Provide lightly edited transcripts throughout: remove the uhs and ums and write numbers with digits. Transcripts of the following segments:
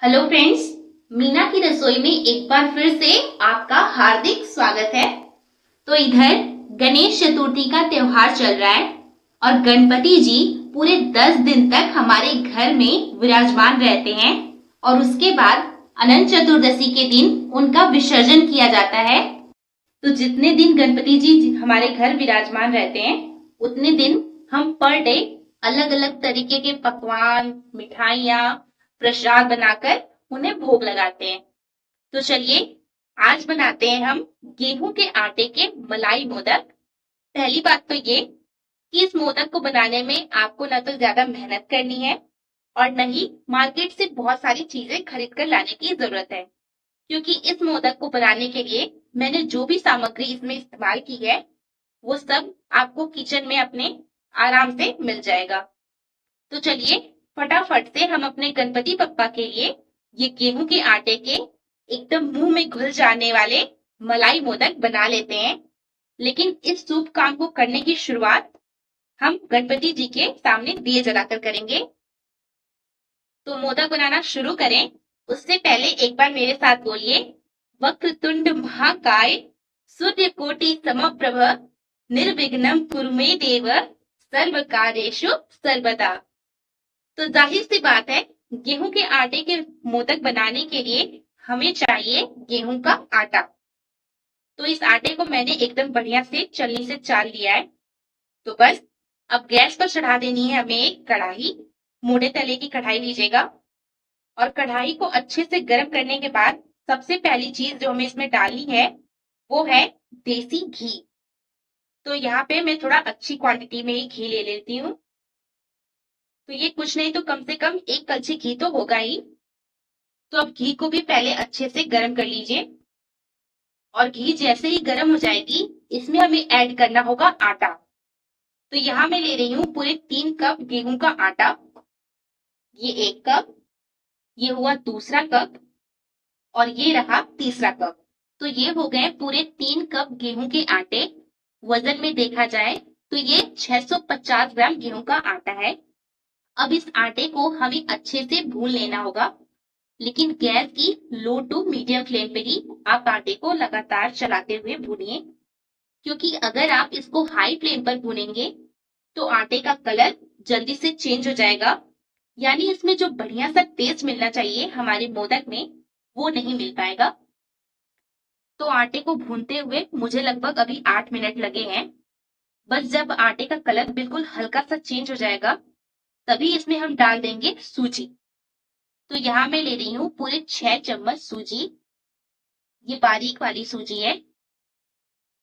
Hello friends, Meena की रसोई में एक बार फिर से आपका हार्दिक स्वागत है। तो इधर गणेश चतुर्थी का त्योहार चल रहा है और गणपति जी पूरे 10 दिन तक हमारे घर में विराजमान रहते हैं और उसके बाद अनंत चतुर्दशी के दिन उनका विसर्जन किया जाता है। तो जितने दिन गणपति जी हमारे घर विराजमान रहते हैं उतने दिन हम पर डे अलग अलग तरीके के पकवान, मिठाइयाँ, प्रसाद बनाकर उन्हें भोग लगाते हैं। तो चलिए आज बनाते हैं हम गेहूं के आटे के मलाई मोदक। पहली बात तो ये कि इस मोदक को बनाने में आपको ना तो ज्यादा मेहनत करनी है और न ही मार्केट से बहुत सारी चीजें खरीद कर लाने की जरूरत है, क्योंकि इस मोदक को बनाने के लिए मैंने जो भी सामग्री इसमें इस्तेमाल की है वो सब आपको किचन में अपने आराम से मिल जाएगा। तो चलिए फटाफट से हम अपने गणपति बप्पा के लिए ये गेहूं के आटे के एकदम मुंह में घुल जाने वाले मलाई मोदक बना लेते हैं। लेकिन इस शुभ काम को करने की शुरुआत हम गणपति जी के सामने दिए जलाकर करेंगे। तो मोदक बनाना शुरू करें उससे पहले एक बार मेरे साथ बोलिए, वक्रतुंड महाकाय सूर्यकोटि समप्रभ निर्विघ्नं कुरु मे देव सर्व कार्येषु सर्वदा। तो जाहिर सी बात है, गेहूं के आटे के मोदक बनाने के लिए हमें चाहिए गेहूं का आटा। तो इस आटे को मैंने एकदम बढ़िया से छलनी से चाल लिया है। तो बस अब गैस पर चढ़ा देनी है हमें एक कढ़ाई। मोटे तले की कढ़ाई लीजिएगा और कढ़ाई को अच्छे से गर्म करने के बाद सबसे पहली चीज जो हमें इसमें डालनी है वो है देसी घी। तो यहाँ पे मैं थोड़ा अच्छी क्वांटिटी में ही घी ले लेती हूँ। तो ये कुछ नहीं तो कम से कम 1 कलछी घी तो होगा ही। तो अब घी को भी पहले अच्छे से गर्म कर लीजिए और घी जैसे ही गर्म हो जाएगी इसमें हमें ऐड करना होगा आटा। तो यहाँ मैं ले रही हूँ पूरे 3 कप गेहूं का आटा। ये 1 कप, ये हुआ दूसरा कप और ये रहा तीसरा कप। तो ये हो गए पूरे 3 कप गेहूं के आटे। वजन में देखा जाए तो ये 650 ग्राम गेहूं का आटा है। अब इस आटे को हमें अच्छे से भून लेना होगा, लेकिन गैस की लो टू मीडियम फ्लेम पे ही आप आटे को लगातार चलाते हुए भूनिए, क्योंकि अगर आप इसको हाई फ्लेम पर भूनेंगे तो आटे का कलर जल्दी से चेंज हो जाएगा, यानी इसमें जो बढ़िया सा टेस्ट मिलना चाहिए हमारे मोदक में वो नहीं मिल पाएगा। तो आटे को भूनते हुए मुझे लगभग अभी 8 मिनट लगे हैं। बस जब आटे का कलर बिल्कुल हल्का सा चेंज हो जाएगा तभी इसमें हम डाल देंगे सूजी। तो यहाँ मैं ले रही हूँ पूरे 6 चम्मच सूजी। ये बारीक वाली सूजी है।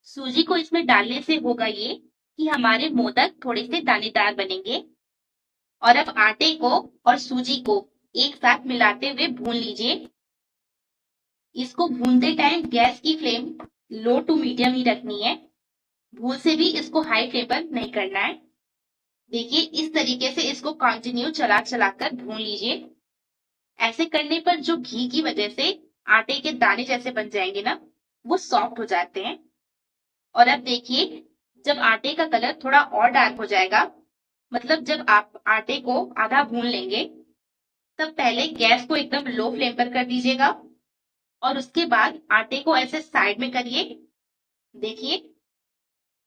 सूजी को इसमें डालने से होगा ये कि हमारे मोदक थोड़े से दानेदार बनेंगे। और अब आटे को और सूजी को एक साथ मिलाते हुए भून लीजिए। इसको भूनते टाइम गैस की फ्लेम लो टू मीडियम ही रखनी है, भूल से भी इसको हाई फ्लेम पर नहीं करना है। देखिए इस तरीके से इसको कंटिन्यू चला चलाकर भून लीजिए। ऐसे करने पर जो घी की वजह से आटे के दाने जैसे बन जाएंगे ना, वो सॉफ्ट हो जाते हैं। और अब देखिए जब आटे का कलर थोड़ा और डार्क हो जाएगा, मतलब जब आप आटे को आधा भून लेंगे, तब पहले गैस को एकदम लो फ्लेम पर कर दीजिएगा और उसके बाद आटे को ऐसे साइड में करिए। देखिए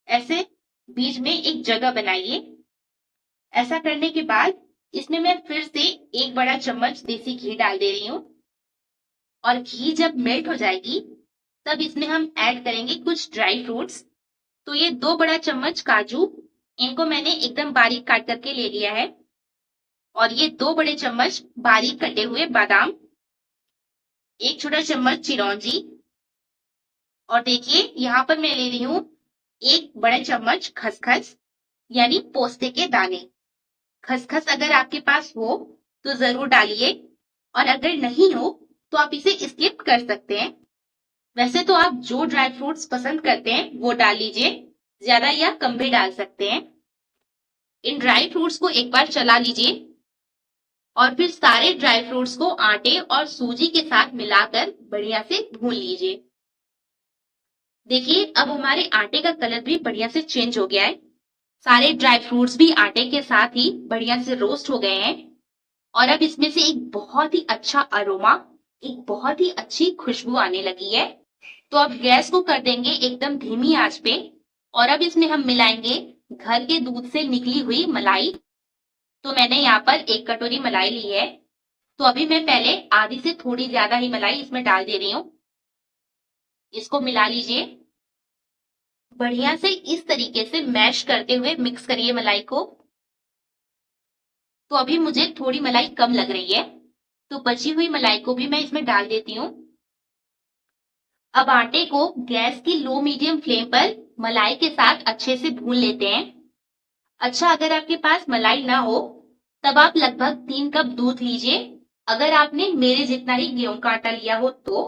ऐसे बीच में एक जगह बनाइए। ऐसा करने के बाद इसमें मैं फिर से 1 बड़ा चम्मच देसी घी डाल दे रही हूँ और घी जब मेल्ट हो जाएगी तब इसमें हम ऐड करेंगे कुछ ड्राई फ्रूट्स। तो ये 2 बड़ा चम्मच काजू, इनको मैंने एकदम बारीक काट करके ले लिया है। और ये 2 बड़े चम्मच बारीक कटे हुए बादाम, 1 छोटा चम्मच चिरौंजी और देखिए यहाँ पर मैं ले रही हूँ 1 बड़ा चम्मच खसखस यानी पोस्ते के दाने। खसखस अगर आपके पास हो तो जरूर डालिए और अगर नहीं हो तो आप इसे स्किप कर सकते हैं। वैसे तो आप जो ड्राई फ्रूट्स पसंद करते हैं वो डाल लीजिए, ज्यादा या कम भी डाल सकते हैं। इन ड्राई फ्रूट्स को एक बार चला लीजिए और फिर सारे ड्राई फ्रूट्स को आटे और सूजी के साथ मिलाकर बढ़िया से भून लीजिए। देखिए अब हमारे आटे का कलर भी बढ़िया से चेंज हो गया है। सारे ड्राई फ्रूट्स भी आटे के साथ ही बढ़िया से रोस्ट हो गए हैं। और अब इसमें से एक बहुत ही अच्छा अरोमा, एक बहुत ही अच्छी खुशबू आने लगी है। तो अब गैस को कर देंगे एकदम धीमी आंच पे और अब इसमें हम मिलाएंगे घर के दूध से निकली हुई मलाई। तो मैंने यहाँ पर 1 कटोरी मलाई ली है। तो अभी मैं पहले आधी से थोड़ी ज्यादा ही मलाई इसमें डाल दे रही हूँ। इसको मिला लीजिए बढ़िया से, इस तरीके से मैश करते हुए मिक्स करिए मलाई को। तो अभी मुझे थोड़ी मलाई कम लग रही है, तो बची हुई मलाई को भी मैं इसमें डाल देती हूँ। अब आटे को गैस की लो मीडियम फ्लेम पर मलाई के साथ अच्छे से भून लेते हैं। अच्छा, अगर आपके पास मलाई ना हो तब आप लगभग 3 कप दूध लीजिए, अगर आपने मेरे जितना ही गेहूं का आटा लिया हो तो।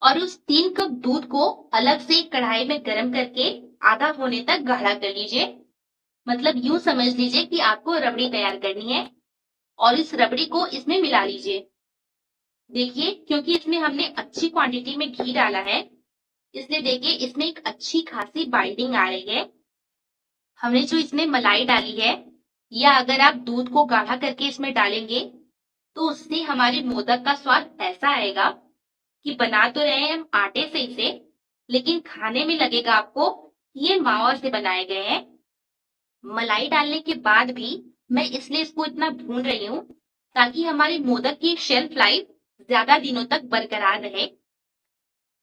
और उस 3 कप दूध को अलग से कढ़ाई में गर्म करके आधा होने तक गाढ़ा कर लीजिए। मतलब यूं समझ लीजिए कि आपको रबड़ी तैयार करनी है और इस रबड़ी को इसमें मिला लीजिए। देखिए, क्योंकि इसमें हमने अच्छी क्वांटिटी में घी डाला है, इसलिए देखिए इसमें एक अच्छी खासी बाइंडिंग आ रही है। हमने जो इसमें मलाई डाली है, या अगर आप दूध को गाढ़ा करके इसमें डालेंगे तो उससे हमारे मोदक का स्वाद ऐसा आएगा कि बना तो रहे हैं हम आटे से इसे, लेकिन खाने में लगेगा आपको कि ये मावा से बनाए गए हैं। मलाई डालने के बाद भी मैं इसलिए इसको इतना भून रही हूँ ताकि हमारे मोदक की शेल्फ लाइफ ज्यादा दिनों तक बरकरार रहे।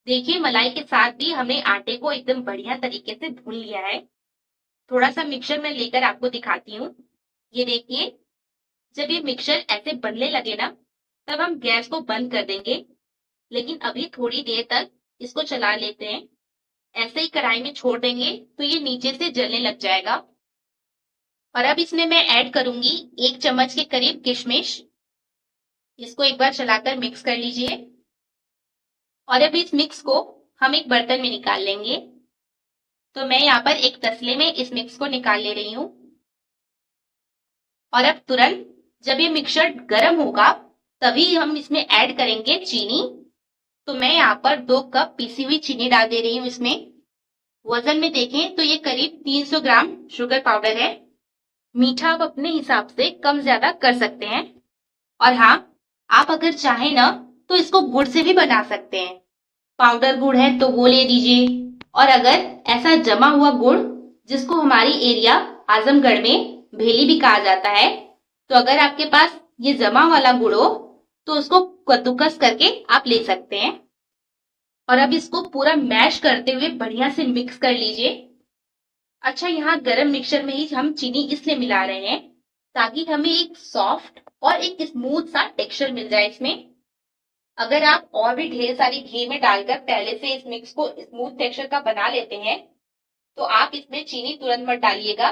देखिए, मलाई के साथ भी हमने आटे को एकदम बढ़िया तरीके से भून लिया है। थोड़ा सा मिक्सचर में लेकर आपको दिखाती हूँ। ये देखिए, जब ये मिक्सचर ऐसे बनने लगे ना, तब हम गैस को बंद कर देंगे। लेकिन अभी थोड़ी देर तक इसको चला लेते हैं। ऐसे ही कढ़ाई में छोड़ देंगे तो ये नीचे से जलने लग जाएगा। और अब इसमें मैं ऐड करूंगी 1 चम्मच के करीब किशमिश। इसको एक बार चलाकर मिक्स कर लीजिए और अब इस मिक्स को हम एक बर्तन में निकाल लेंगे। तो मैं यहाँ पर एक तसले में इस मिक्स को निकाल ले रही हूँ। और अब तुरंत जब ये मिक्सचर गर्म होगा तभी हम इसमें ऐड करेंगे चीनी। तो मैं यहाँ पर 2 कप पीसी हुई चीनी डाल दे रही हूँ इसमें। वजन में देखें तो ये करीब 300 ग्राम शुगर पाउडर है। मीठा आप अपने हिसाब से कम ज्यादा कर सकते हैं। और हाँ, आप अगर चाहें ना तो इसको गुड़ से भी बना सकते हैं। पाउडर गुड़ है तो वो ले लीजिए। और अगर ऐसा जमा हुआ गुड़, जिसको हमारी एरिया आजमगढ़ में भेली भी कहा जाता है, तो अगर आपके पास ये जमा वाला गुड़ हो तो उसको कद्दूकस करके आप ले सकते हैं। और अब इसको पूरा मैश करते हुए बढ़िया से मिक्स कर लीजिए। अच्छा, यहाँ गरम मिक्सचर में ही हम चीनी इसलिए मिला रहे हैं ताकि हमें एक सॉफ्ट और एक स्मूथ सा टेक्सचर मिल जाए इसमें। अगर आप और भी ढेर सारी घी में डालकर पहले से इस मिक्स को स्मूथ टेक्सचर का बना लेते हैं तो आप इसमें चीनी तुरंत मत डालिएगा।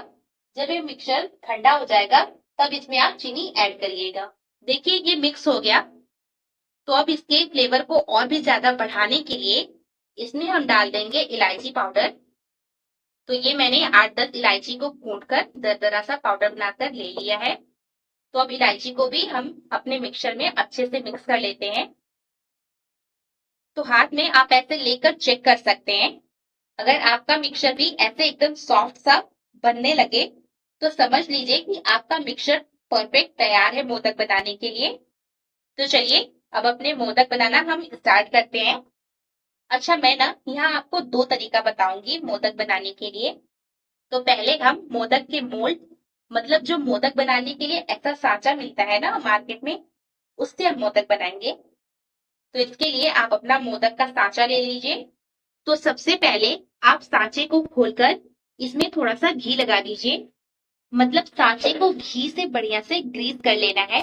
जब ये मिक्सचर ठंडा हो जाएगा तब इसमें आप चीनी ऐड करिएगा। देखिए, ये मिक्स हो गया। तो अब इसके फ्लेवर को और भी ज्यादा बढ़ाने के लिए इसमें हम डाल देंगे इलायची पाउडर। तो ये मैंने 8-10 इलायची को कूटकर दरदरा सा पाउडर बनाकर ले लिया है। तो अब इलायची को भी हम अपने मिक्सचर में अच्छे से मिक्स कर लेते हैं। तो हाथ में आप ऐसे लेकर चेक कर सकते हैं। अगर आपका मिक्सचर भी ऐसे एकदम सॉफ्ट सा बनने लगे तो समझ लीजिए कि आपका मिक्सचर परफेक्ट तैयार है मोदक बनाने के लिए। तो चलिए अब अपने मोदक बनाना हम स्टार्ट करते हैं। अच्छा, मैं ना यहाँ आपको 2 तरीका बताऊंगी मोदक बनाने के लिए। तो पहले हम मोदक के मोल्ड, मतलब जो मोदक बनाने के लिए ऐसा सांचा मिलता है ना मार्केट में, उससे हम मोदक बनाएंगे। तो इसके लिए आप अपना मोदक का सांचा ले लीजिए। तो सबसे पहले आप सांचे को खोलकर इसमें थोड़ा सा घी लगा दीजिए। मतलब सांचे को घी से बढ़िया से ग्रीस कर लेना है।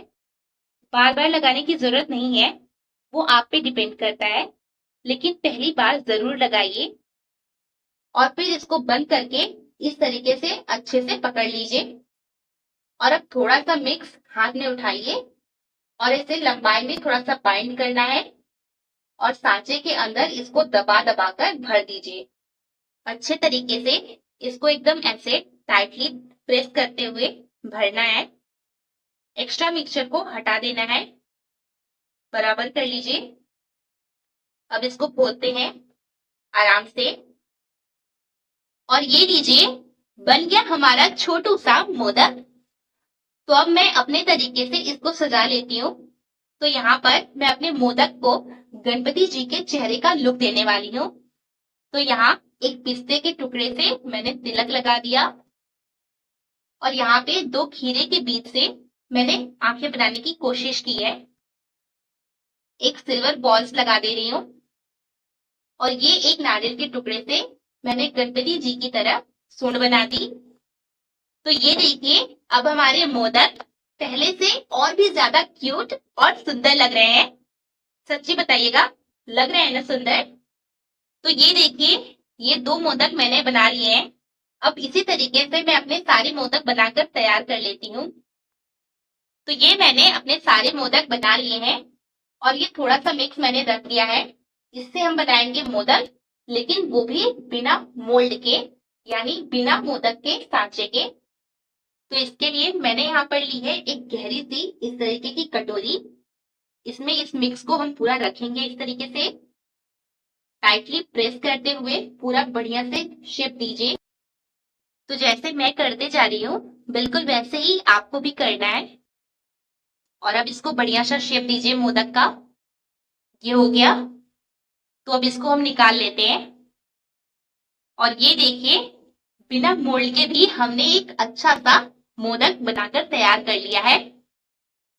बार बार लगाने की जरूरत नहीं है, वो आप पे डिपेंड करता है, लेकिन पहली बार जरूर लगाइए। और फिर इसको बंद करके इस तरीके से अच्छे से पकड़ लीजिए। और अब थोड़ा सा मिक्स हाथ में उठाइए और इसे लंबाई में थोड़ा सा बाइंड करना है और सांचे के अंदर इसको दबा दबा कर भर दीजिए। अच्छे तरीके से इसको एकदम ऐसे टाइटली प्रेस करते हुए भरना है। एक्स्ट्रा मिक्सचर को हटा देना है। बराबर कर लीजिए। अब इसको खोलते हैं आराम से और ये लीजिए, बन गया हमारा छोटू सा मोदक। तो अब मैं अपने तरीके से इसको सजा लेती हूँ। तो यहाँ पर मैं अपने मोदक को गणपति जी के चेहरे का लुक देने वाली हूँ। तो यहाँ एक पिस्ते के टुकड़े से मैंने तिलक लगा दिया और यहाँ पे 2 खीरे के बीच से मैंने आंखें बनाने की कोशिश की है। एक सिल्वर बॉल्स लगा दे रही हूँ और ये एक नारियल के टुकड़े से मैंने गणपति जी की तरह सूंड बना दी। तो ये देखिए, अब हमारे मोदक पहले से और भी ज्यादा क्यूट और सुंदर लग रहे हैं। सच्ची बताइएगा, लग रहे हैं ना सुंदर? तो ये देखिए, ये 2 मोदक मैंने बना लिए हैं। अब इसी तरीके से मैं अपने सारे मोदक बनाकर तैयार कर लेती हूँ। तो ये मैंने अपने सारे मोदक बना लिए हैं और ये थोड़ा सा मिक्स मैंने रख दिया है। इससे हम बनाएंगे मोदक, लेकिन वो भी बिना मोल्ड के, यानी बिना मोदक के सांचे के। तो इसके लिए मैंने यहाँ पर ली है एक गहरी सी इस तरीके की कटोरी। इसमें इस मिक्स को हम पूरा रखेंगे इस तरीके से। टाइटली प्रेस करते हुए पूरा बढ़िया से शेप दीजिए। तो जैसे मैं करते जा रही हूँ, बिल्कुल वैसे ही आपको भी करना है। और अब इसको बढ़िया सा शेप दीजिए मोदक का। ये हो गया। तो अब इसको हम निकाल लेते हैं। और ये देखिए, बिना मोल्ड के भी हमने एक अच्छा सा मोदक बनाकर तैयार कर लिया है।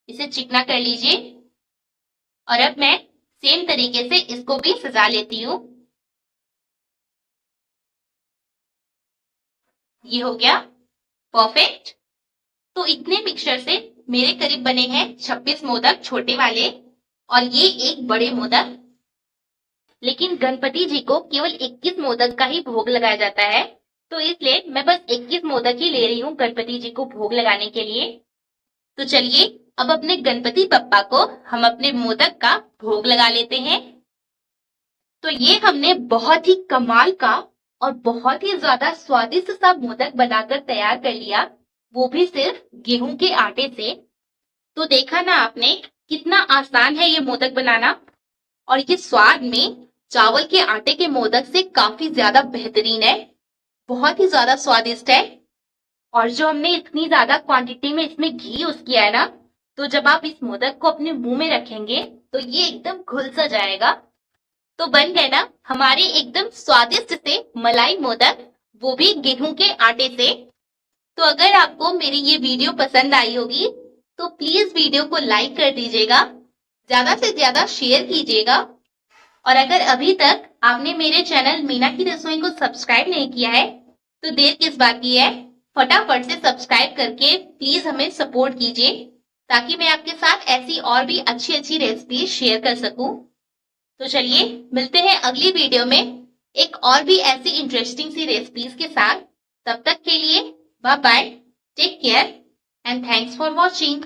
इसे चिकना कर लीजिए। और अब मैं सेम तरीके से इसको भी सजा लेती हूँ। ये हो गया परफेक्ट। तो इतने मिक्सचर से मेरे करीब बने हैं 26 मोदक छोटे वाले और ये एक बड़े मोदक। लेकिन गणपति जी को केवल 21 मोदक का ही भोग लगाया जाता है, तो इसलिए मैं बस 21 मोदक ही ले रही हूँ गणपति जी को भोग लगाने के लिए। तो चलिए अब अपने गणपति बप्पा को हम अपने मोदक का भोग लगा लेते हैं। तो ये हमने बहुत ही कमाल का और बहुत ही ज्यादा स्वादिष्ट सा मोदक बनाकर तैयार कर लिया, वो भी सिर्फ गेहूं के आटे से। तो देखा ना आपने, कितना आसान है ये मोदक बनाना। और ये स्वाद में चावल के आटे के मोदक से काफी ज्यादा बेहतरीन है, बहुत ही ज्यादा स्वादिष्ट है। और जो हमने इतनी ज्यादा क्वांटिटी में इसमें घी यूज किया है ना, तो जब आप इस मोदक को अपने मुंह में रखेंगे तो ये एकदम घुल सा जाएगा। तो बन गए ना हमारे एकदम स्वादिष्ट से मलाई मोदक, वो भी गेहूं के आटे से। तो अगर आपको मेरी ये वीडियो पसंद आई होगी तो प्लीज वीडियो को लाइक कर दीजिएगा, ज्यादा से ज्यादा शेयर कीजिएगा। और अगर अभी तक आपने मेरे चैनल मीना की रसोई को सब्सक्राइब नहीं किया है तो देर किस बात की है, फटाफट से सब्सक्राइब करके प्लीज हमें सपोर्ट कीजिए, ताकि मैं आपके साथ ऐसी और भी अच्छी अच्छी रेसिपी शेयर कर सकूं। तो चलिए मिलते हैं अगली वीडियो में एक और भी ऐसी इंटरेस्टिंग सी रेसिपीज के साथ। तब तक के लिए bye bye, take care and thanks for watching.